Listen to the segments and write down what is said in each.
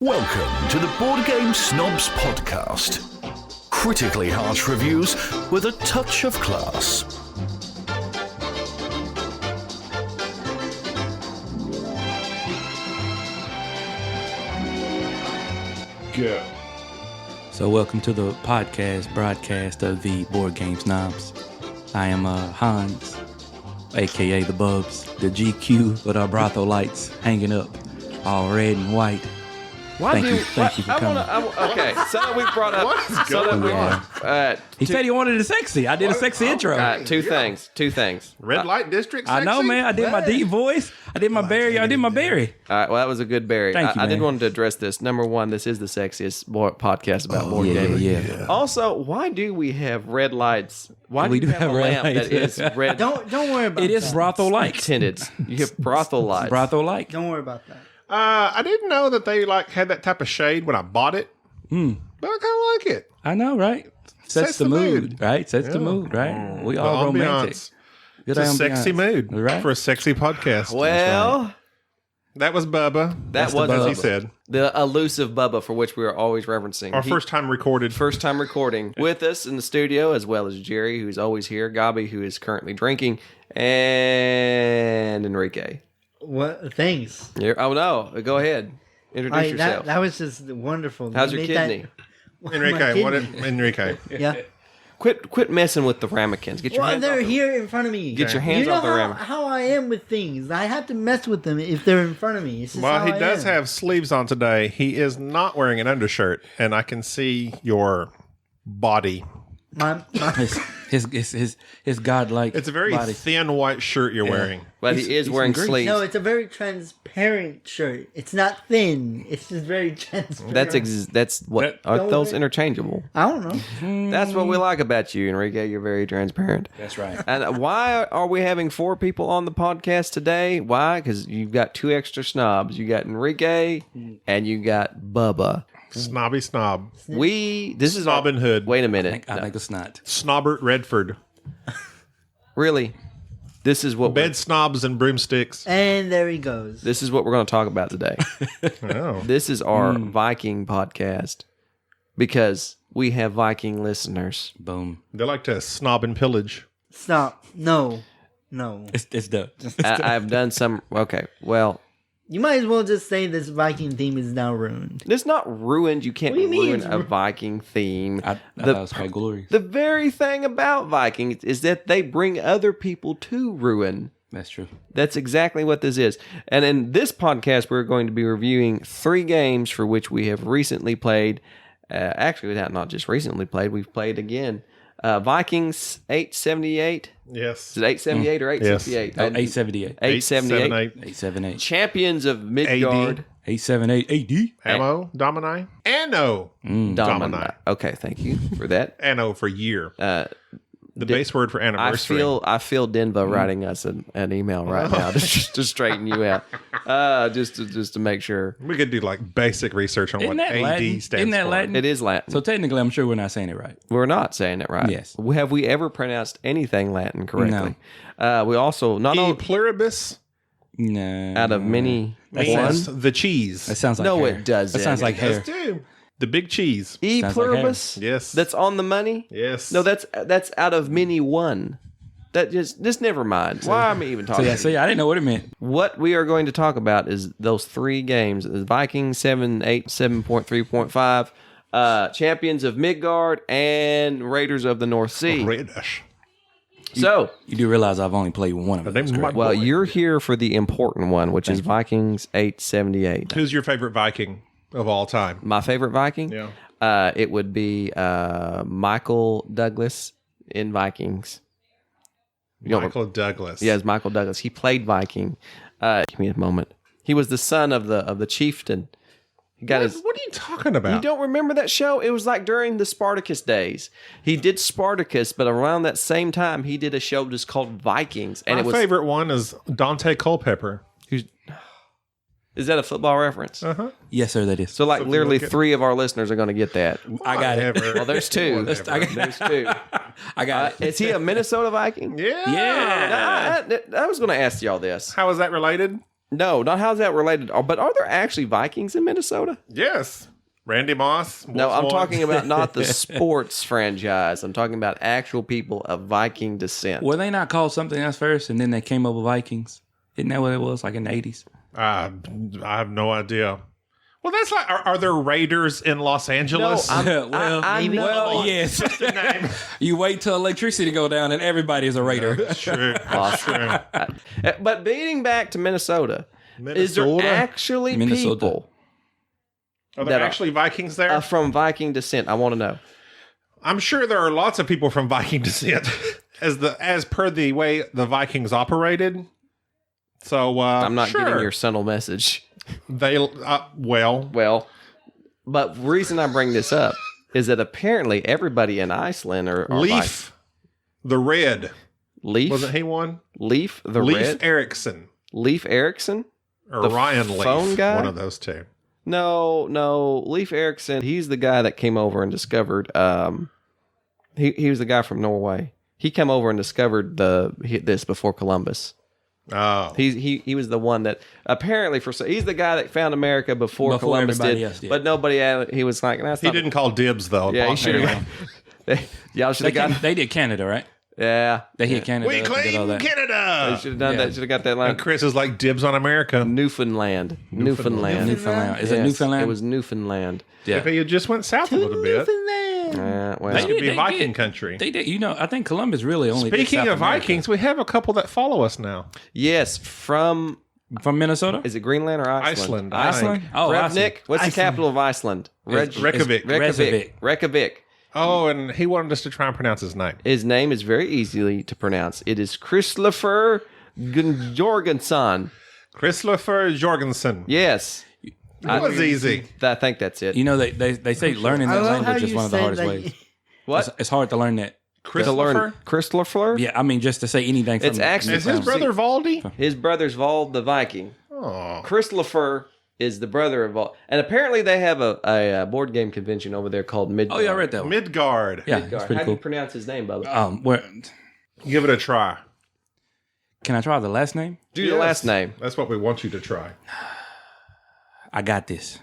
Welcome to the Board Game Snobs Podcast. Critically harsh reviews with a touch of class. Go. So welcome to the broadcast of the Board Game Snobs. I am Hans, aka the Bubs, the GQ with our brothel lights hanging up, all red and white. Thank you for coming. Okay, so that we brought up. He said he wanted it sexy. I did a sexy intro. Two things. Red light district. I know, man. I did my deep voice. I did my Barry. I did my Barry. All right, well, that was a good Barry. Thank you, I did man. want to address this. Number one, this is the sexiest podcast about board gaming. Yeah. Also, why do we have red lights? Why We do do you have a have red lamp that lights. is red Don't worry about It that. is brothel-like. tinted? You have brothel lights. Brothel-like. Don't worry about that. I didn't know that they had that type of shade when I bought it. But I kind of like it. I know, right? Sets the mood, right? Sets the mood, right? We all romantic. Ambiance. Good It's a ambiance. sexy mood Right? for a sexy podcast. Well, That was Bubba. that was as he Bubba. said. the elusive Bubba for which we are always referencing. Our first time recorded. First time recording with us in the studio, as well as Jerry, who's always here, Gabi, who is currently drinking, and Enrique. What? Thanks. Oh no! Go ahead, introduce yourself. That was just wonderful. How's You your made that- kidney? My Enrique, kidney. Enrique. Yeah. Quit messing with the ramekins. Get your Well, hands they're off them. here in front of me. Get your hands you know off the ramen. how I am with things. I have to mess with them if they're in front of me. It's just Well, how he I does am. have sleeves on today. He is not wearing an undershirt, and I can see your body. my His godlike. It's a very body. thin white shirt you're wearing. But he is he's wearing from Greece. sleeves. No, it's a very transparent shirt. It's not thin. It's just very transparent. That's what That- are Don't those worry. interchangeable? I don't know. That's what we like about you, Enrique. You're very transparent. That's right. And why are we having 4 people on the podcast today? Why? Because you've got 2 extra snobs. You got Enrique and you got Bubba. Snobby snob. This is Robin Hood. Wait a minute. I think it's not. Snobbert Redford. Really? This is what Bed snobs and broomsticks. And there he goes. this is what we're going to talk about today. Oh. This is our Viking podcast because we have Viking listeners. Boom. They like to snob and pillage. Stop. No. It's dope. I've done some. Okay, well, You might as well just say this Viking theme is now ruined. it's not ruined. You can't What do you mean ruin it's a Viking theme. I The- thought it was quite glorious. The very thing about Vikings is that they bring other people to ruin. That's true. That's exactly what this is. And in this podcast, we're going to be reviewing 3 games for which we have recently played. Actually, not just recently played. We've played again. Vikings 878. Yes. Is it 878 or 868? Oh, 878. 878. 878. Champions of Midgard. 878 AD. Ammo, Domini. Anno. Domini. Okay, thank you for that. Anno for year. The base word for anniversary. I feel Denva writing us an email right now to straighten you out, just to make sure. We could do basic research on Isn't what that AD Latin? stands Isn't that for. Latin? It is Latin. So technically, I'm sure we're not saying it right. We're not saying it right. Yes. Have we ever pronounced anything Latin correctly? We also not E only pluribus. No. out of many Means one. the cheese. That sounds like No, hair. it doesn't. That sounds like hair. Yes, too. The big cheese. E Sounds like pluribus. Yes. That's on the money. Yes. No, that's out of many one. That just never mind. Why am I even So talking? yeah, I didn't know what it meant. What we are going to talk about is those 3 games: the Vikings 7.8, 7.3.5, Champions of Midgard, and Raiders of the North Sea. Reddish. So, You do realize I've only played one of them. name's Mike. well, you're here for the important one, which is Vikings 878. Who's your favorite Viking of all time? My favorite Viking? Yeah. It would be Michael Douglas in Vikings. You know, Michael Douglas. Yes, Michael Douglas. He played Viking. Give me a moment. He was the son of the chieftain. He got his. What are you talking about? You don't remember that show? It was like during the Spartacus days. He did Spartacus, but around that same time, he did a show just called Vikings, and My it was. favorite one is Dante Culpepper. Is that a football reference? Yes, sir, that is. So, like, Something literally like it. 3 of our listeners are going to get that. I got it. Whatever. Well, there's 2. Whatever. There's 2. I got it. Is he a Minnesota Viking? Yeah. Yeah. I was going to ask y'all this. How is that related? No, not how's that related. But are there actually Vikings in Minnesota? Yes. Randy Moss. No, I'm Wolf talking Lawrence. about not the sports franchise. I'm talking about actual people of Viking descent. Were they not called something else first, and then they came up with Vikings? Isn't that what it was, like in the 80s? I have no idea. Well, that's like, are there Raiders in Los Angeles? Well, I know. well, yes. You wait till electricity go down, and everybody is a Raider. That's true. That's true. But being back to Minnesota, is there Minnesota? actually Minnesota. people Are there that are- actually Vikings there? from Viking descent? I want to know. I'm sure there are lots of people from Viking descent, as per the way the Vikings operated. So I'm not sure. getting your subtle message. They well, Well, but the reason I bring this up is that apparently everybody in Iceland are Leaf, the Red, Leaf, wasn't he one? Leaf, the Leif Red, Erickson Leaf Erickson. or The Ryan Leaf, phone guy? one of those two. No, Leif Erickson. He's the guy that came over and discovered. He was the guy from Norway. He came over and discovered this before Columbus. Oh, He was the one that apparently he's the guy that found America before Columbus everybody did. else did. But nobody. He was like, that's he not. didn't call dibs though. Yeah, he should apparently. have. Y'all should have got. They did Canada, right? Yeah, They hit Canada. We did all claim that. they Canada. should have done Yeah. that. Should have got that line. And Chris is like dibs on America. Newfoundland. Newfoundland. Is it Yes, Newfoundland? It was Newfoundland. Yeah. If he had just went south a little bit, Well, this could be They Viking did. country. They did. You know, I think Columbus really only. did Speaking South of America. Vikings, we have a couple that follow us now. yes, from from Minnesota. is it Greenland or Iceland? Iceland. I think. Iceland? Oh, Reykjavik. Iceland. What's the Iceland. capital of Iceland? Reykjavik. Reykjavik. Reykjavik. Oh, and he wanted us to try and pronounce his name. His name is very easily to pronounce. It is Kristoffer Jorgensen. Christopher Jorgensen. Yes. It was easy. I think that's it. You know, they say learning I that love how language is you one of the said hardest that. ways. What? It's hard to learn that. To learn Christopher? Kristoffer? Yeah, I mean, just to say anything. From It's actually- Is his brother Valdi? His brother's Vald the Viking. Oh. Kristoffer is the brother of Vald. And apparently they have a board game convention over there called Midgard. Oh yeah, I read that one. Midgard. Yeah, Midgard. that's How pretty do you cool. pronounce his name, Bubba? Where Give it a try. can I try the last name? Do the Yes. last name. That's what we want you to try. I got this.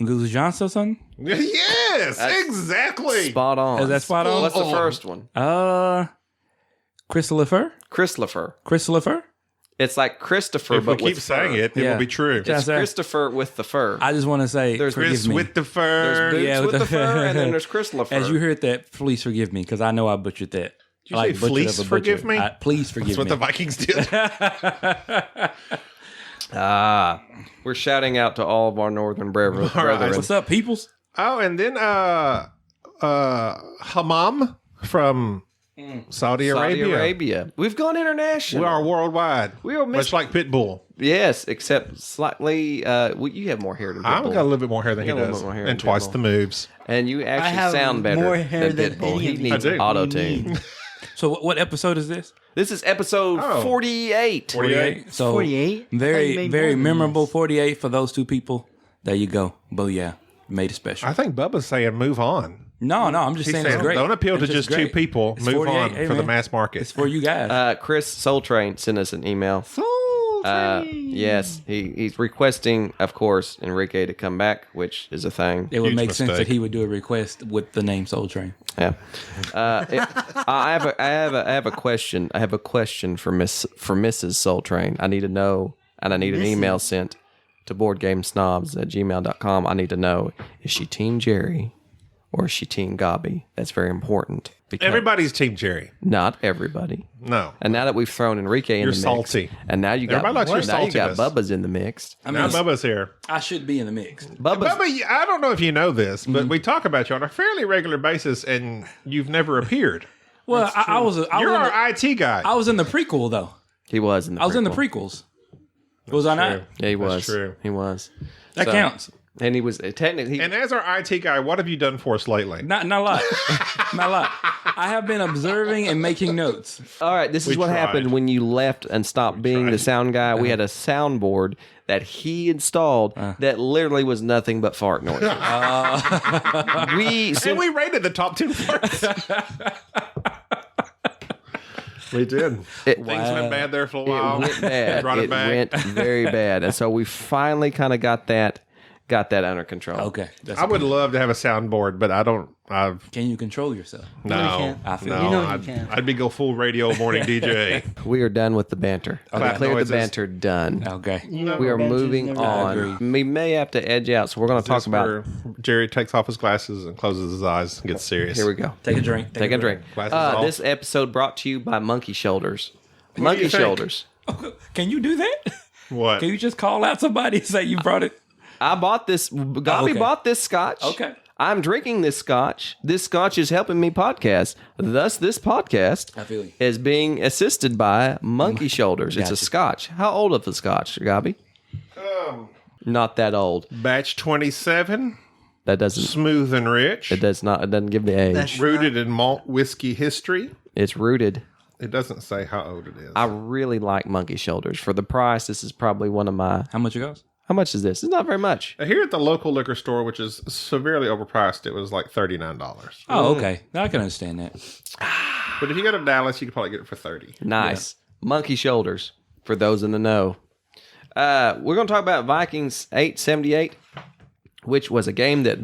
Goose Johnson. Yes, exactly. Spot on. Is that spot on? What's the first one? Christopher. Christopher. It's like Christopher, If we but keep with saying fur. it, it Yeah. will be true. Yeah. It's Christopher with the fur. I just want to say, There's forgive Chris me. with the There's fur. boots Yeah, with with the the- fur, and then there's Christopher. As you heard that, please forgive me because I know I butchered that. you I say butchered fleece of a butcher. forgive me? Please forgive That's what me. the Vikings did. We're shouting out to all of our northern brethren. right. What's up, peoples? Oh, and then Hammam from Saudi Arabia. We've gone international. We are worldwide. We are much like Pitbull. Yes, except slightly. You have more hair than I've Pitbull. got a little bit more hair than he You got a little does, bit more hair and than twice Pitbull. the moves. And you I actually have sound better more hair than than Pitbull. any He of needs I do. auto tune. So what episode is this? This is episode Oh. 48. 48. So 48? I Very, made very more than memorable this. 48 for those two people. There you go. Booyah. Made it special. I think Bubba's saying move on. No, I'm just He's saying saying it's great. don't appeal to It's just two great. people. It's Move 48. on Hey, for the man. mass market. It's for you guys. Chris Soultrain sent us an email. Soul Train. Yes, he's requesting, of course, Enrique to come back, which is a thing. it would huge make sense mistake. that he would do a request with the name Soul Train. Yeah. I have a question. I have a question for Mrs. Soul Train. I need to know, and I need an email sent to boardgamesnobs@gmail.com. I need to know, is she Team Jerry or is she Team Gobby? That's very important. Because Everybody's Team Jerry. not everybody. No. And now that we've thrown Enrique in You're the mix, salty. and now you got Everybody likes your now you got saltiness. Bubba's in the mix. Now Bubba's here. I should be in the mix. Bubba's Bubba, I don't know if you know this, but we talk about you on a fairly regular basis, and you've never appeared. Well, I was You're our IT guy. I was in the prequel though. he was in the I was in the prequel. prequels. Was I not? True. Yeah, he was. That's true. He was. That So- counts. And he was technically. And as our IT guy, what have you done for us lately? Not a lot. Not a lot. I have been observing and making notes. All right, this is We what tried. happened when you left and stopped being the sound guy. We had a soundboard that he installed that literally was nothing but fart noises. And we rated the top 10 farts. We did. Things went bad there for a while. It went bad. Brought it It back. went very bad, and so we finally kind of got that under control. Okay. That's I would love to have a soundboard, but I don't. Can you control yourself? No, can't. I feel no. You know you I'd, can't. I'd be go full radio morning DJ. We are done with the banter. Clap Declare the noises. banter done. Okay. You know, We are benches moving never- on. agree. We may have to edge out, so we're going to talk This about. where Jerry takes off his glasses and closes his eyes and gets serious. Here we go. Take a drink. Take a drink. Glasses off. This episode brought to you by Monkey Shoulders. do Monkey you think? Shoulders. Can you do that? What? Can you just call out somebody and say you brought it? I bought this. Gobby okay. bought this scotch. Okay. I'm drinking this scotch. This scotch is helping me podcast. Thus, this podcast I feel you. is being assisted by Monkey Shoulders. It's a Gotcha. scotch. How old of a scotch, Gobby? Not that old. Batch 27, That doesn't. smooth and rich, It does not. It doesn't give the age. That's- rooted in malt whiskey history. It's rooted. It doesn't say how old it is. I really like Monkey Shoulders. For the price, this is probably one of my. How much it costs? How much is this? It's not very much. Here at the local liquor store, which is severely overpriced, it was like $39. Oh, okay. I can understand that. But if you go to Dallas, you could probably get it for 30. Nice. Monkey Shoulders, for those in the know. We're going to talk about Vikings 878, which was a game that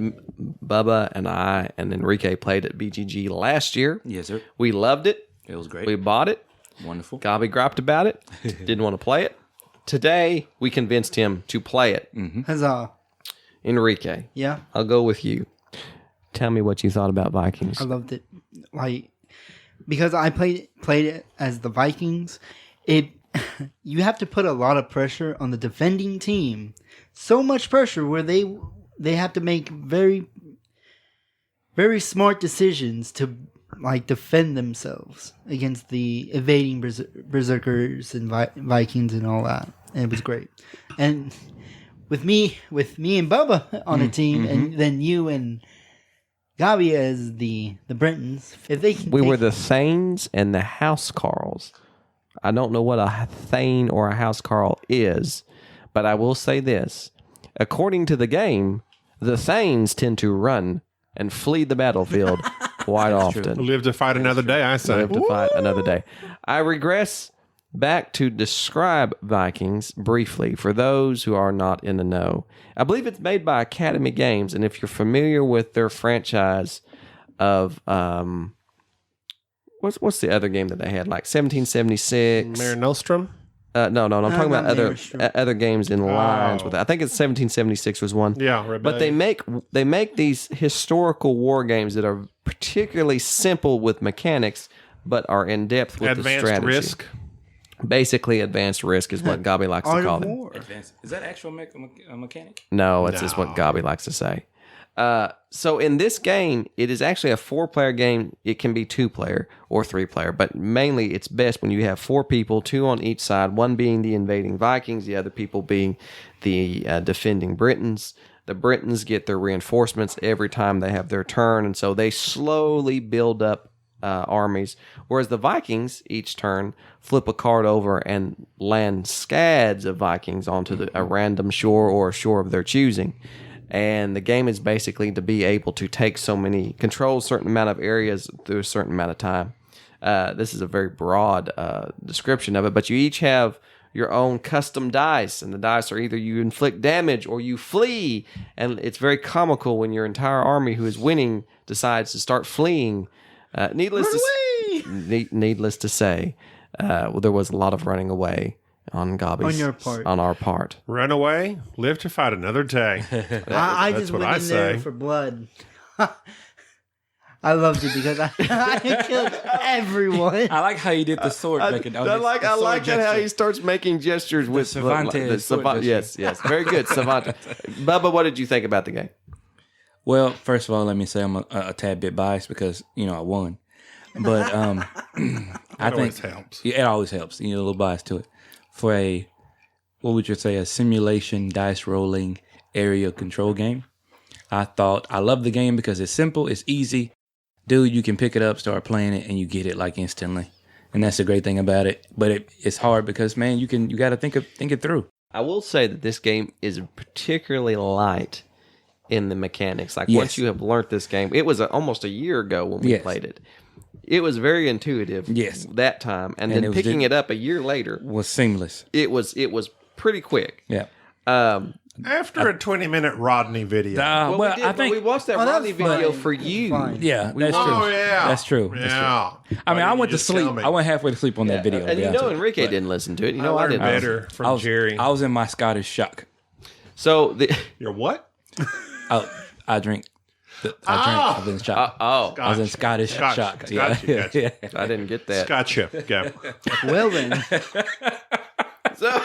Bubba and I and Enrique played at BGG last year. Yes, sir. We loved it. It was great. We bought it. Wonderful. Gobby griped about it. Didn't want to play it. Today, we convinced him to play it. Huzzah. Enrique, Yeah, I'll go with you. Tell me what you thought about Vikings. I loved it. Like, because I played it as the Vikings, you have to put a lot of pressure on the defending team. So much pressure where they have to make very, very smart decisions to like defend themselves against the evading berserkers and Vikings and all that. And it was great. And with me and Bubba on a team, and then you and Gabi as the Britons, if they can, We were the Thanes and the Housecarls. I don't know what a Thane or a Housecarl is, but I will say this. According to the game, the Thanes tend to run and flee the battlefield quite often. Live to fight another day, I say. Live to fight another day. I regress back to describe Vikings briefly for those who are not in the know. I believe it's made by Academy Games, and if you're familiar with their franchise of what's the other game that they had, like 1776? Mare Nostrum? No, I'm talking about not other Maelstrom. other games in lines with it. I think it's 1776 was one. Yeah, But they make these historical war games that are particularly simple with mechanics, but are in depth with the Advanced strategy. Risk. Basically, advanced risk is what Gabi likes to Art call of them. War. Advanced. Is that actual mechanic? No, it's just what Gabi likes to say. So in this game, it is actually a 4-player game. It can be 2-player or 3-player, but mainly it's best when you have 4 people, 2 on each side, one being the invading Vikings, the other people being the defending Britons. The Britons get their reinforcements every time they have their turn, and so they slowly build up armies, whereas the Vikings each turn flip a card over and land scads of Vikings onto a random shore or a shore of their choosing. And the game is basically to be able to control a certain amount of areas through a certain amount of time. This is a very broad description of it, but you each have your own custom dice, and the dice are either you inflict damage or you flee. And it's very comical when your entire army who is winning decides to start fleeing. Needless to say, there was a lot of running away on Gabi's, On your part. on our part. Run away, live to fight another day. I That's just what went I in there say. for blood. I loved it because I killed everyone. I like how you did the sword making. I like that how he starts making gestures with Cervantes sword gesture. Yes, very good, Cervantes. Bubba, what did you think about the game? Well, first of all, let me say I'm a tad bit biased because I won, but I always think helps. Yeah, it always helps. You know, a little bias to it. For what would you say, a simulation dice rolling area control game. I love the game because it's simple, it's easy. Dude, you can pick it up, start playing it, and you get it like instantly. And that's the great thing about it. But it's hard because, man, you got to think it through. I will say that this game is particularly light in the mechanics. Like Yes. once you have learned this game, it was almost a year ago when we Yes. played it. It was very intuitive. Yes. That time, and it then was picking it up a year later, Was seamless. it was pretty quick. Yeah. After a 20-minute Rodney video. Well, we did, I think. we watched that Oh, that's Rodney video fine. for you. Fine. Yeah, that's true. Oh, yeah. That's true. That's Yeah. true. I mean, I went to Just tell sleep. me. I went halfway to sleep on that video. to And be you honest know with Enrique didn't listen to it. You know I learned didn't. better from I was, Jerry. I was in my Scottish shock. So You're what? I drink. I was in shock. oh, I was in Scottish shock. Gotcha, Yeah. gotcha. Yeah. I didn't get that. Gotcha. Go. Well then, So,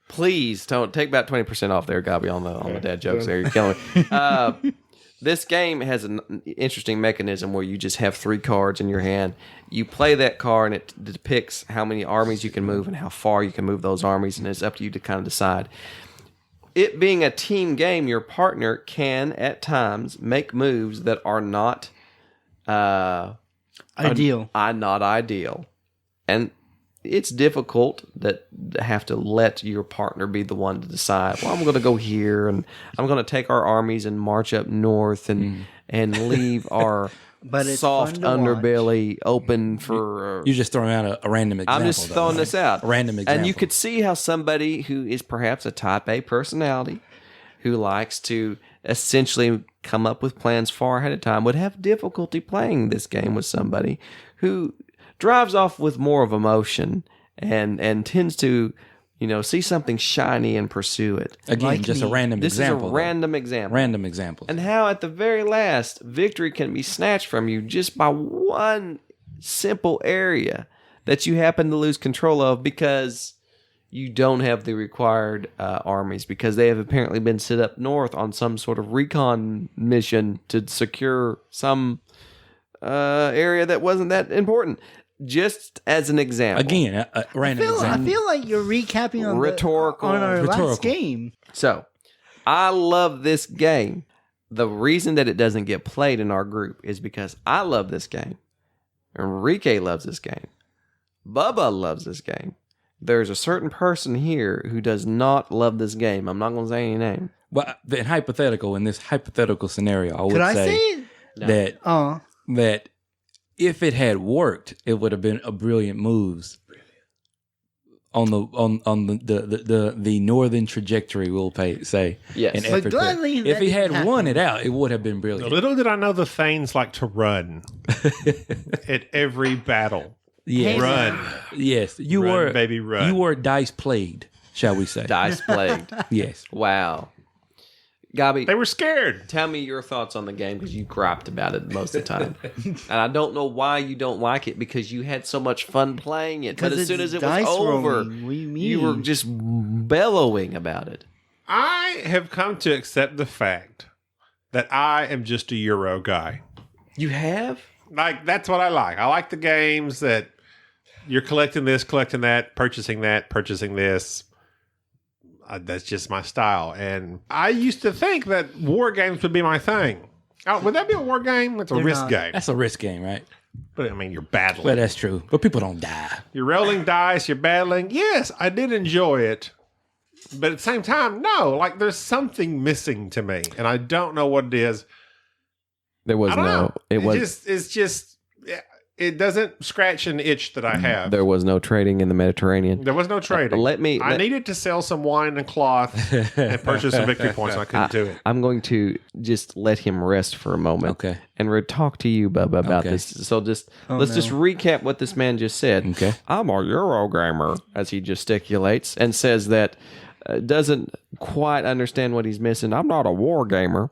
please don't take about 20% off there, Gabi, on the dad jokes there. You're killing me. This game has an interesting mechanism where you just have 3 cards in your hand. You play that card, and it depicts how many armies you can move and how far you can move those armies, and it's up to you to kind of decide. It being a team game, your partner can, at times, make moves that are not ideal. not ideal. And it's difficult that have to let your partner be the one to decide, well, I'm going to go here and I'm going to take our armies and march up north and leave our But it's soft fun to underbelly open for... You're just throwing out a random example. I'm just though, throwing right? this out. A random example. And you could see how somebody who is perhaps a type A personality, who likes to essentially come up with plans far ahead of time, would have difficulty playing this game with somebody who drives off with more of emotion and tends to, see something shiny and pursue it. Again, Like just me. a random This example. is a though. random example. Random example. And how at the very last, victory can be snatched from you just by one simple area that you happen to lose control of because you don't have the required armies, because they have apparently been set up north on some sort of recon mission to secure some area that wasn't that important. Just as an example. Again, a random I example. feel like you're recapping on Rhetorical. on our Rhetorical. last game. So, I love this game. The reason that it doesn't get played in our group is because I love this game. Enrique loves this game. Bubba loves this game. There's a certain person here who does not love this game. I'm not going to say any name. But in this hypothetical scenario, I would Could I say say it? that Oh, that if it had worked, it would have been a brilliant moves on the northern trajectory. We'll say Yes. in But effort. gladly If that he had didn't won happen. it out, it would have been brilliant. Little did I know the Thanes like to run at every battle. Yes, Run. yes, you Run, were baby, run. You were dice played, shall we say? Dice plagued. Yes. Wow. Gabi, They were scared. tell me your thoughts on the game because you griped about it most of the time. And I don't know why you don't like it because you had so much fun playing it. But 'Cause as soon it's as it was dice over, rolling. What do you mean? you were just bellowing about it. I have come to accept the fact that I am just a Euro guy. You have? Like, that's what I like. I like the games that you're collecting this, collecting that, purchasing this. That's just my style. And I used to think that war games would be my thing. Oh, would that be a war game? It's a They're risk not. game. That's a risk game, right? But I mean, you're battling. Well, that's true. But people don't die. You're rolling dice, you're battling. Yes, I did enjoy it. But at the same time, no. Like, there's something missing to me. And I don't know what it is. There was I don't know. It's just, it doesn't scratch an itch that I have. There was no trading in the Mediterranean. There was no trading. I needed to sell some wine and cloth and purchase some victory points. And I couldn't do it. I'm going to just let him rest for a moment. Okay. And talk to you, Bubba, about Okay. this. So let's no. just recap what this man just said. Okay. I'm a Eurogamer, as he gesticulates and says that doesn't quite understand what he's missing. I'm not a war gamer.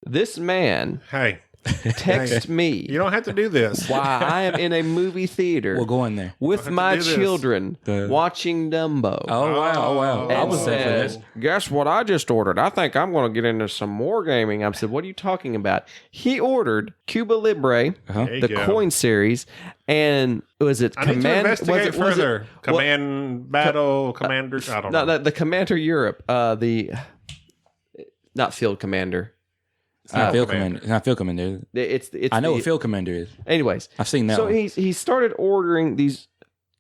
This man Hey, texted me you don't have to do this. while I am in a movie theater We'll go in there. with to my do this. children watching Dumbo. Oh wow! Oh wow! I And was there for this. said, guess what I just ordered? I think I'm going to get into some more gaming. I said, what are you talking about? He ordered Cuba Libre, There you the go. coin series, and was it I need to Command? investigate further. what- Command Battle Commanders. I don't know. No, the Commander Europe. Not Field Commander. It's not Field Commander. Commander. It's not Field Commander. It's I know the- what Field Commander is. Anyways, I've seen that so one. he started ordering these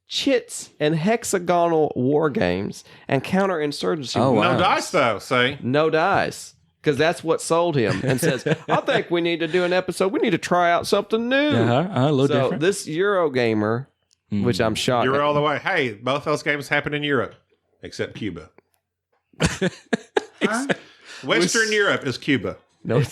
chits and hexagonal war games and counterinsurgency. Oh, wow. No dice, though, see? No dice. because that's what sold him, and says, "I think we need to do an episode. We need to try out something new." A little So different. this Eurogamer, which I'm shocked. You're all the way. Hey, both those games happen in Europe, except Cuba. Western Europe is Cuba. No,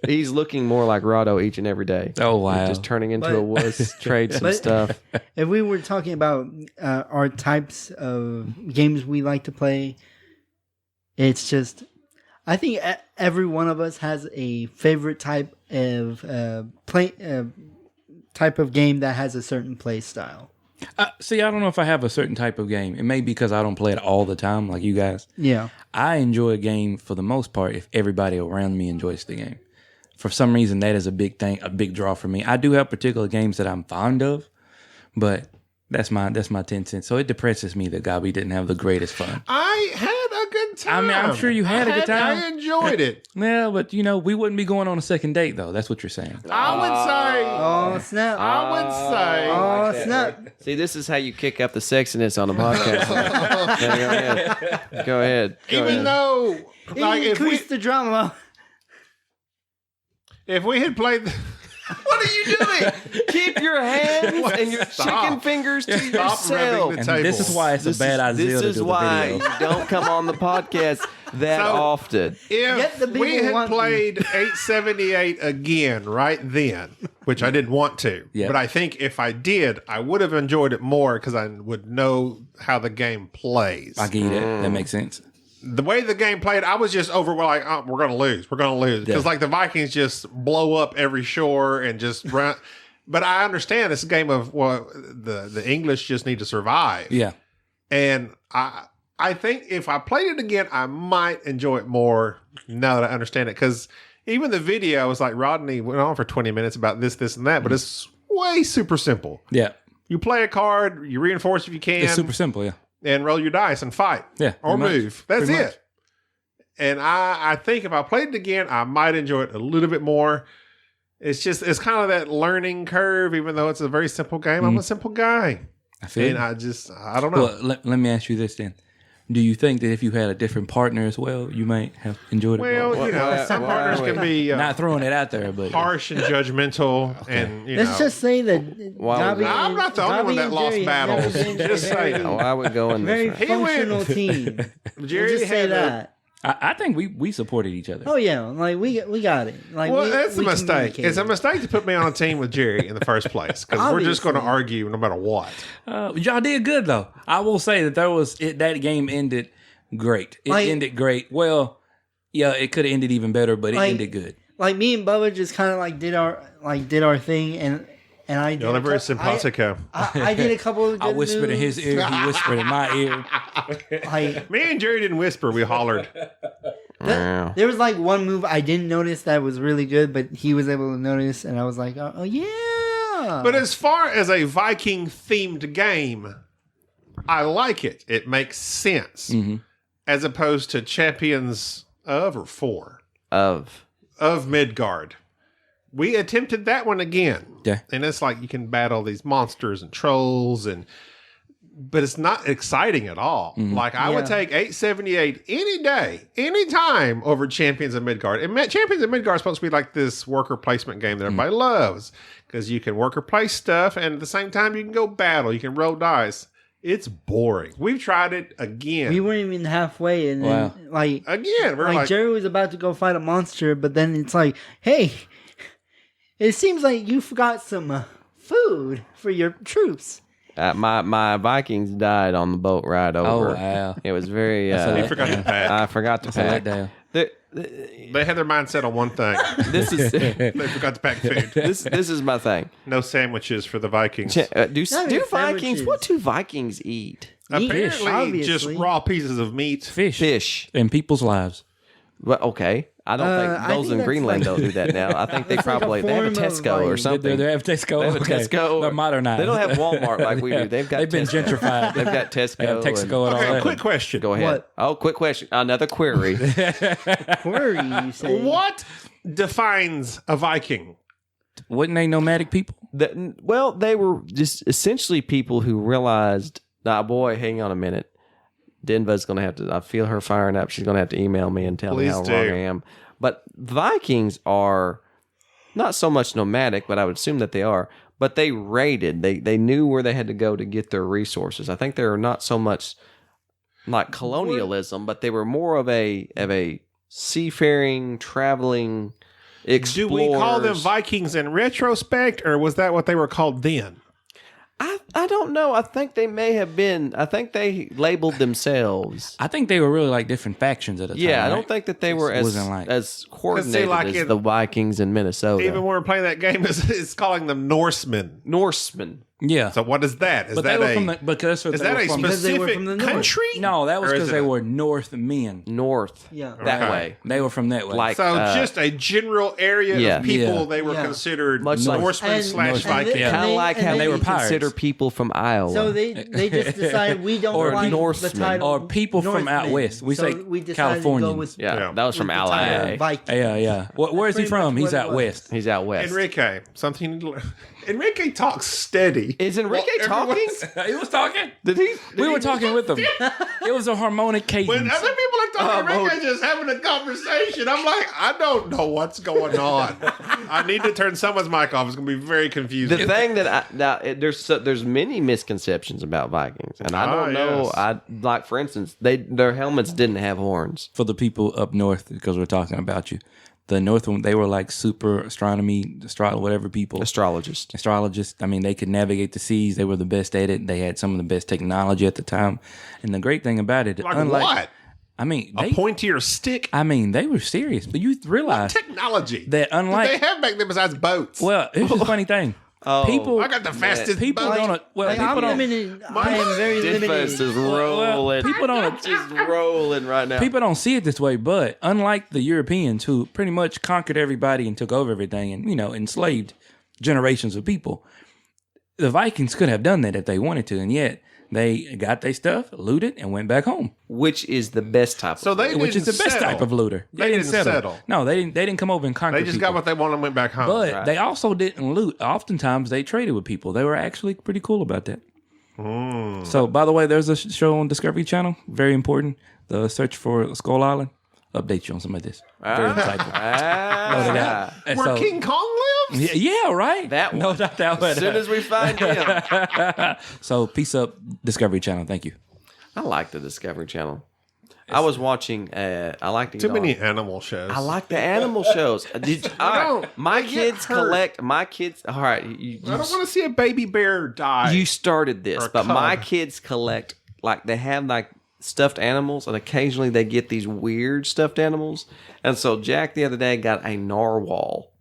he's looking more like Rado each and every day. Oh, wow. Just turning into But- a wuss, trade some But- stuff. If we were talking about our types of games we like to play, it's just, I think every one of us has a favorite type of type of game that has a certain play style. See, I don't know if I have a certain type of game. It may be because I don't play it all the time like you guys. Yeah. I enjoy a game for the most part if everybody around me enjoys the game. For some reason, that is a big thing, a big draw for me. I do have particular games that I'm fond of, but that's my 10 cents. So it depresses me that Gabi didn't have the greatest fun. I had a good time. I mean, I'm sure you had a good time. I enjoyed it. Yeah, but we wouldn't be going on a second date though. That's what you're saying. I would say. Oh, snap. I would say. Oh, snap. See, this is how you kick up the sexiness on the podcast. Yeah, go ahead. Even though, like, Increase the drama. if we had played. What are you doing? Keep your hands and your Stop. chicken fingers to Stop yourself. rubbing the And this is why it's a bad idea This to is do the why video. you don't come on the podcast that So- often. Yet the If people we had want- played 878 again right then, which I didn't want to, Yeah. but I think if I did, I would have enjoyed it more because I would know how the game plays. I get it. That makes sense. The way the game played, I was just over like, oh, we're going to lose. We're going to lose. Because Yeah. like the Vikings just blow up every shore and just run. But I understand it's a game of, well, the English just need to survive. Yeah. And I think if I played it again, I might enjoy it more now that I understand it. Because even the video was like, Rodney went on for 20 minutes about this, and that, but it's way super simple. Yeah. You play a card, you reinforce if you can, It's super simple. Yeah. and roll your dice and fight. Yeah. Or pretty much. move. That's Pretty it. much. And I think if I played it again, I might enjoy it a little bit more. It's kind of that learning curve, even though it's a very simple game. I'm a simple guy. I feel And you. I don't know. Well, let me ask you this then. Do you think that if you had a different partner as well, you might have enjoyed it Well, more? you know, Why- some why- partners wait. can be Not throwing it out there, but harsh and judgmental, and you Let's know. just say that Wow. Gabi I'm not the only one Gabi that and lost Jerry have battles. never been Just a very- saying. Oh, I would go in Very this. He functional wins. team. Jerry Let's just say had a- that. I think we supported each other. Oh yeah, like we got it. Like Well, we, that's a we mistake. communicated. It's a mistake to put me on a team with Jerry in the first place because we're just going to Obviously. argue no matter what. Y'all did good though. I will say that that game ended great. It Like- ended great. Well, yeah, it could have ended even better, but it Like- ended good. Like me and Bubba just kind of like did our thing, and I did You're a very cou- simpatico. I did a couple of. I good whispered in his moves. ear. He whispered in my ear. Like Me and Jerry didn't whisper. We hollered. Wow. there was like one move I didn't notice that was really good, but he was able to notice, and I was like, oh yeah. But as far as a Viking themed game, I like it. It makes sense as opposed to Champions of or For Of. Midgard. We attempted that one again. Yeah. And it's like you can battle these monsters and trolls but it's not exciting at all. Like I would Yeah. take 878 any day, any time over Champions of Midgard. And Champions of Midgard is supposed to be like this worker placement game that everybody loves because you can worker place stuff and at the same time you can go battle, you can roll dice. It's boring. We've tried it again. we weren't even halfway, and then Wow. like Again, we're like Jerry was about to go fight a monster, but then it's like, hey, it seems like you forgot some food for your troops. My Vikings died on the boat ride over. Oh wow. It was very. That's he forgot to pack. I forgot to That's a pack. letdown. They had their mindset on one thing. This is They forgot to pack food. this is my thing. No sandwiches for the Vikings. Do Not do even Vikings? sandwiches. What do Vikings eat? Apparently, obviously. just raw pieces of meat. Fish. Fish. In people's lives. Well, okay. I don't I think those think in that's Greenland like- don't do that now. I think they That's like a probably they have a form of, Tesco or like- something. They have Tesco. They have a Okay. Tesco. They're modernized. They don't have Walmart like we do. They've got They've been Tesco. gentrified. They've got Tesco. They have Texaco and all Okay, that. quick question. Go ahead. What? Oh, quick question. Another query. Query, you say? What defines a Viking? Wasn't they nomadic people? Well, they were just essentially people who realized, nah, boy, hang on a minute. Denva's going to have to, I feel her firing up. She's going to have to email me and tell me Please how do. wrong I am. But Vikings are not so much nomadic, but I would assume that they are. But they raided. They knew where they had to go to get their resources. I think they're not so much like colonialism, but they were more of a seafaring, traveling explorers. Do we call them Vikings in retrospect, or was that what they were called then? I don't know. I think they may have been. I think they labeled themselves. I think they were really like different factions at the time. Yeah, I don't right? think that they were It wasn't as coordinated like as in- the Vikings in Minnesota. Even when we're playing that game, it's calling them Norsemen. Norsemen. Yeah. So what is that? Is but that they were a from the, because is that a Because they were specific from the north. country? no, that was Or is because it they a- were Northmen. North. Yeah. That Okay. way. They were from that way. Like So just a general area Yeah. of people Yeah. they were Yeah. considered Much like- Norsemen And- slash and Vikings. they- Yeah. kind of like how and they they were pirates. consider people from Iowa. So they just decided we don't Or like Norsemen. the title Or people from out Northmen. west. We say we decided to go Californians. with, yeah, Yeah. that was from with the title LA. Vikings. Yeah. Where is he pretty from? much He's what it out was. west. He's out west. Enrique, something you need to learn. Enrique talks steady. Is Enrique Well, talking? He was talking. Did he? We were talking with him. It was a harmonic cadence. When other people are talking, Enrique's just having a conversation. I'm like, I don't know what's going on. I need to turn someone's mic off. It's going to be very confusing. The thing that there's many misconceptions about Vikings, and I don't know. yes. I like, for instance, their helmets didn't have horns. For the people up north, because we're talking about you, the north one, they were like super whatever people. Astrologists. Astrologists. I mean, they could navigate the seas. They were the best at it. They had some of the best technology at the time. And the great thing about it, like unlike, what? I mean, A pointier stick? I mean, they were serious. But you realize Technology. that unlike, What they have back then besides boats? well, here's the funny thing. People, I got the fastest people boat. don't. Well, Like, people I'm don't. limited. I am very Denfest is limited. rolling. people don't. just rolling right now. People don't see it this way, but unlike the Europeans who pretty much conquered everybody and took over everything and, enslaved generations of people, the Vikings could have done that if they wanted to, and yet they got their stuff, looted, and went back home. Which is the best type So of they Which is the didn't best settle. type of looter. They didn't settle. No, they didn't come over and conquer They just people. got what they wanted and went back home. But they also didn't loot. Oftentimes they traded with people. They were actually pretty cool about that. So, by the way, there's a show on Discovery Channel. Very important. The Search for Skull Island. Update you on some of this. Very insightful. No doubt. And Where so- King Kong lives? yeah, right. That No one. doubt that As soon as we find him. So, peace up, Discovery Channel. Thank you. I like the Discovery Channel. I was watching. I like Too many animal shows. I like the animal shows. All right, don't. my They get kids hurt. collect. My kids. All right, you I don't want to see a baby bear die. you started this, Or a but my cub. kids collect. Like they have like stuffed animals, and occasionally they get these weird stuffed animals. And so Jack the other day got a narwhal.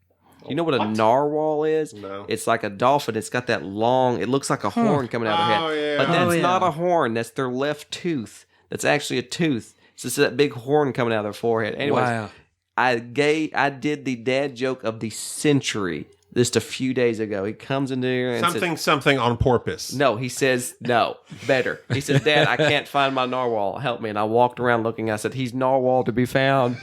You know what a narwhal is? No. It's like a dolphin. It's got that long. It looks like a horn coming out of their Oh, head, yeah. but that's Oh, yeah. not a horn. That's their left tooth. That's actually a tooth. It's just that big horn coming out of their forehead. Anyways, Wow. I did the dad joke of the century just a few days ago. He comes into here and says, something on porpoise. no, he says, no, better. He says, Dad, I can't find my narwhal. Help me. And I walked around looking. I said, he's narwhal to be found.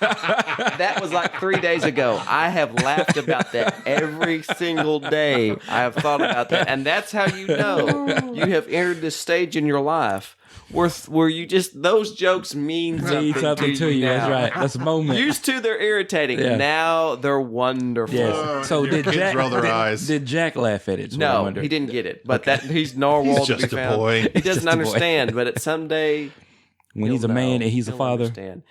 That was like 3 days ago. I have laughed about that every single day. I have thought about that. And that's how you know you have entered this stage in your life where you just, those jokes mean Need something to you. That's now. right. That's a moment. Used to, they're irritating. Yeah. Now they're wonderful. Yes. So your did kids Jack roll their eyes. Did Jack laugh at it? No, he didn't get it. But that he's narwhal He's to be just a found. boy. He doesn't just a boy. understand, but at someday When he's a he'll man know. and he's a He'll father. understand.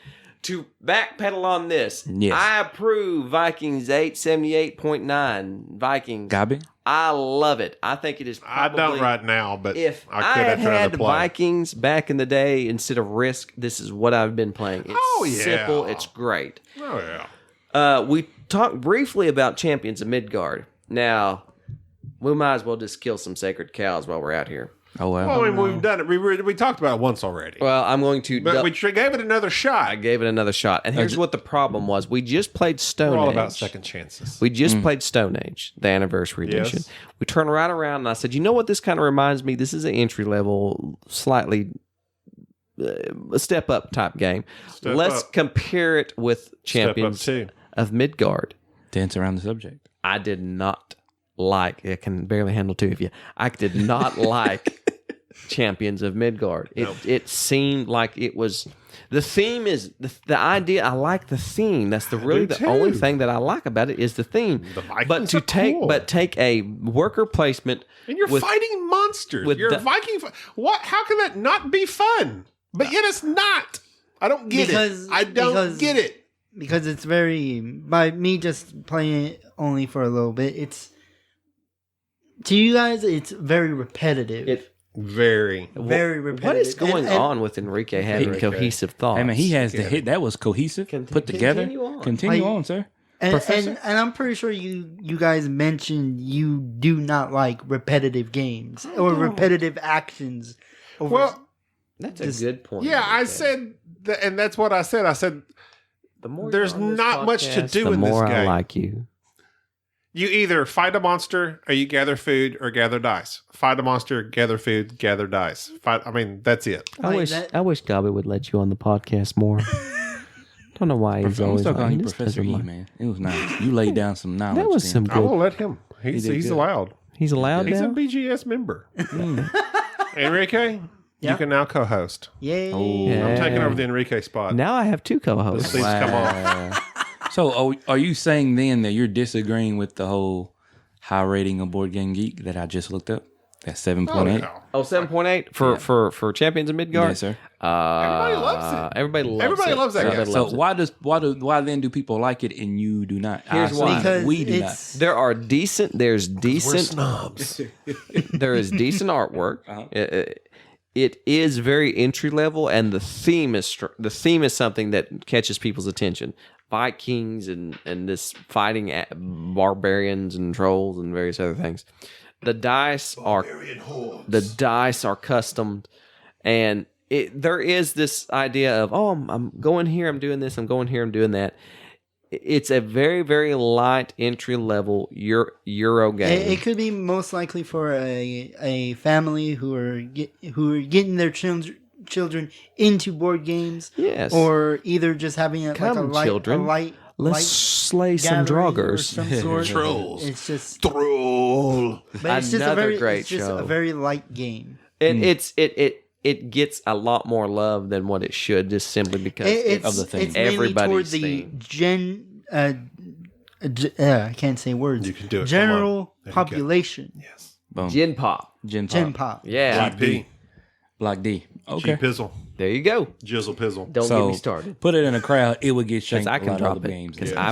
To backpedal on this, Yes. I approve Vikings 878.9 Vikings. Gabi? I love it. I think it is I probably, don't right now, but if I I could had after had another play. Vikings back in the day instead of Risk, this is what I've been playing. It's Oh, yeah. simple. It's great. Oh yeah. We talked briefly about Champions of Midgard. Now, we might as well just kill some sacred cows while we're out here. Oh, well. Well, I mean, we've done it. We talked about it once already, Well, I'm going to. but we gave it another shot. I gave it another shot. And here's what the problem was. We just played Stone We're all Age. about second chances. We just played Stone Age, the anniversary Yes. edition. We turned right around and I said, you know what this kind of reminds me? This is an entry level, slightly a step up type game. Step Let's up. compare it with Champions too. of Midgard. Dance around the subject. I did not like, I can barely handle two of you. I did not like Champions of Midgard. It seemed like it was. The theme is the idea. I like the theme. That's the only thing that I like about it is the theme. The Vikings but to are take cool. take a worker placement And you're fighting monsters. You're a Viking. What? How can that not be fun? But yet it's not. I don't get it. I don't get it. Because it's very, by me just playing it only for a little bit, it's, to you guys, it's very repetitive. Very repetitive. What is going on with Enrique having cohesive thoughts? Hey man, he has the hit that was cohesive, put together. Continue on, sir. And I'm pretty sure you guys mentioned you do not like repetitive games or repetitive actions. That's a good point. Yeah, I said that, and that's what I said. I said the more there's not much to do in this the more game. I like you. You either fight a monster, or you gather food, or gather dice. Fight a monster, gather food, gather dice. That's it. I wish Gabby would let you on the podcast more. Don't know why he's always talking like, about Professor E, man. It was nice. You laid down some knowledge. That was then. some I will good. let him. He's allowed. He's allowed He's now? a BGS member. Enrique, you can now co-host. Yay. I'm taking over the Enrique spot. Now I have two co-hosts. Please come on. So, are you saying then that you're disagreeing with the whole high rating of Board Game Geek that I just looked up? That's 7.8. no. Oh, 7.8 for Champions of Midgard? Yes, sir. Everybody loves it. Everybody loves Everybody it. loves that guy. So why then do people like it and you do not? Here's why. Because we do not. it's, There's decent Snobs. there is decent artwork. Uh-huh. It is very entry level, and the theme is something that catches people's attention. Vikings and this fighting barbarians and trolls and various other things. The dice are custom, and there is this idea of I'm going here, I'm doing this, I'm going here, I'm doing that. It's a very, very light entry level Euro game. it could be most likely for a family who are getting their children into board games. Yes. Or either just having a light, children. Let's slay some gathering or droggers. some sort. Trolls. It's just, Troll. but it's just Another great it's just show. a very light game. And it gets a lot more love than what it should, just simply because of the theme. It's mainly toward Everybody's the theme. I can't say words. You can do it. General Come on. population. Yes. Boom. Gin Pop. Gen Gen Pop. pop. Yeah. Block D. Block D. G Okay. Pizzle. There you go. Jizzle Pizzle. Don't So get me started. put it in a crowd, it would get Because shanked. I a can lot of drop other it. games. Because Yeah.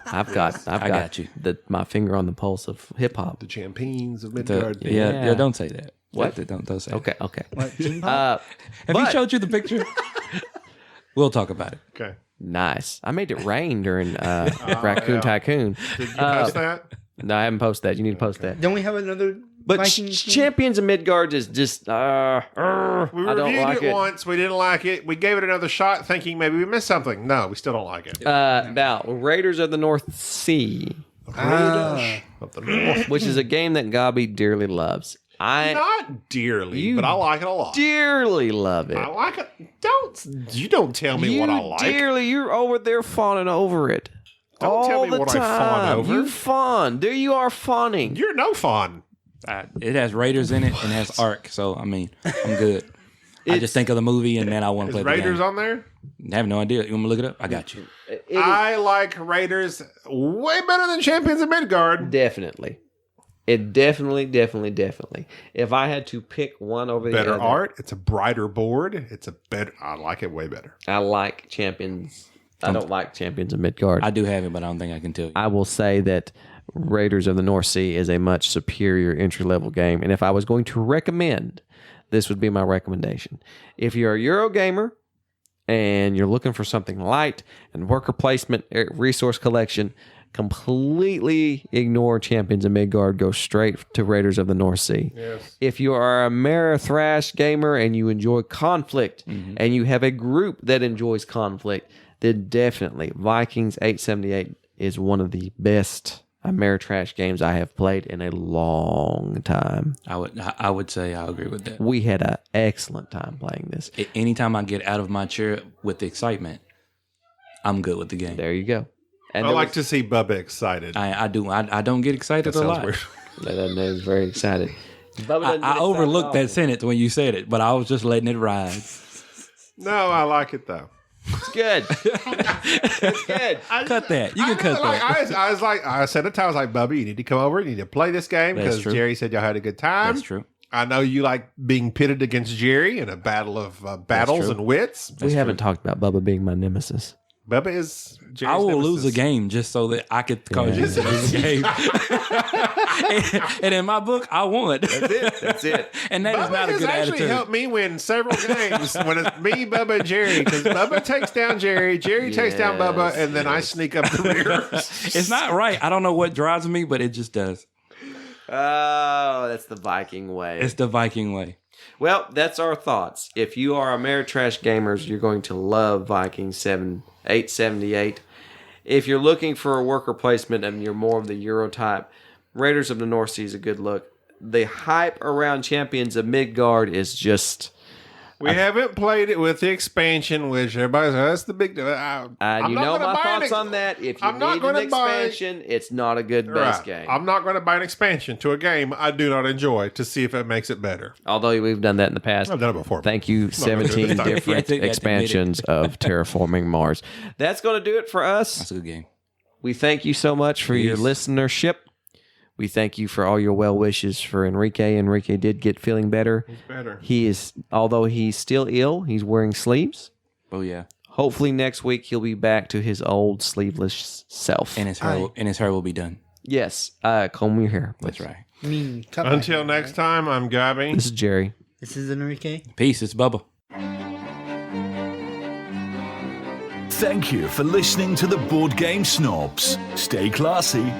I've got you. my finger on the pulse of hip hop. The champions of The- Midgard. yeah, don't say that. What? Don't say that. Okay. What, Gen pop? Have he But- showed you the picture? We'll talk about it. Okay. Nice. I made it rain during Raccoon Tycoon. Did you post that? No, I haven't posted that. You need to post that. Don't we have another But Vikings game? Champions of Midgard is just We I don't reviewed like it once. We didn't like it. We gave it another shot, thinking maybe we missed something. No, we still don't like it. Now, Raiders of the North Sea, Of the North. which is a game that Gabi dearly loves. I Not dearly, You but I like it a lot. dearly love it. I like it. Don't tell me what I like. Dearly, you're over there fawning over it. Don't all tell me the what I time. fawn over. You fawn. There you are fawning. You're no fun. It has Raiders in it and has Ark, so I mean, I'm good. I just think of the movie and then I want to Is play the Raiders game. on there? I have no idea. You want me to look it up? I got you. I like Raiders way better than Champions of Midgard. Definitely. It definitely. If I had to pick one over the Better other, art. It's a brighter board. It's a better. I like it way better. I like Champions. I don't like Champions of Midgard. I do have it, but I don't think I can tell you. I will say that Raiders of the North Sea is a much superior entry-level game. And if I was going to recommend, this would be my recommendation. If you're a Euro gamer and you're looking for something light and worker placement, resource collection, completely ignore Champions of Midgard. Go straight to Raiders of the North Sea. Yes. If you are a Amerithrash gamer and you enjoy conflict and you have a group that enjoys conflict, then definitely Vikings 878 is one of the best Ameritrash games I have played in a long time. I would say I agree with that. We had an excellent time playing this. Anytime I get out of my chair with excitement, I'm good with the game. There you go. And I like to see Bubba excited. I do. I don't get excited That a sounds lot. weird. That is very excited. I overlooked that sentence when you said it, but I was just letting it ride. No, I like it though. It's good. It's good. Cut that. You can cut that. I said at times like, Bubby, you need to come over. You need to play this game That's because true. Jerry said y'all had a good time. That's true. I know you like being pitted against Jerry in a battle of battles true. and wits. We haven't talked about Bubba being my nemesis. Bubba is Jerry's I will nemesis. lose a game just so that I could cause you to lose a game. and in my book, I won. That's it. And that is Bubba not a has good actually attitude. helped me win several games when it's me, Bubba, and Jerry. Because Bubba takes down Jerry, Jerry takes down Bubba, and then I sneak up the rear. It's not right. I don't know what drives me, but it just does. Oh, that's the Viking way. It's the Viking way. Well, that's our thoughts. If you are Ameritrash gamers, you're going to love Viking 878. If you're looking for a worker placement and you're more of the Euro type, Raiders of the North Sea is a good look. The hype around Champions of Midgard is just... We haven't played it with the expansion, which everybody says that's the big deal. I'm you not know gonna my buy an thoughts on that. If you I'm not need gonna an buy- expansion, it's not a good base Right. game. I'm not going to buy an expansion to a game I do not enjoy to see if it makes it better. Although we've done that in the past. I've done it before. Thank you, gonna do it 17 this time. different You have to admit it. expansions of Terraforming Mars. That's going to do it for us. That's a good game. We thank you so much for your Peace. listenership. We thank you for all your well wishes for Enrique. Enrique did get feeling better. It's better. He is, although he's still ill, he's wearing sleeves. Oh, yeah. Hopefully next week he'll be back to his old sleeveless self. And his hair will be done. Yes, comb your hair. That's right. I mean, cut my Until hair, next right? time, I'm Gabby. This is Jerry. This is Enrique. Peace. It's Bubba. Thank you for listening to the Board Game Snobs. Stay classy.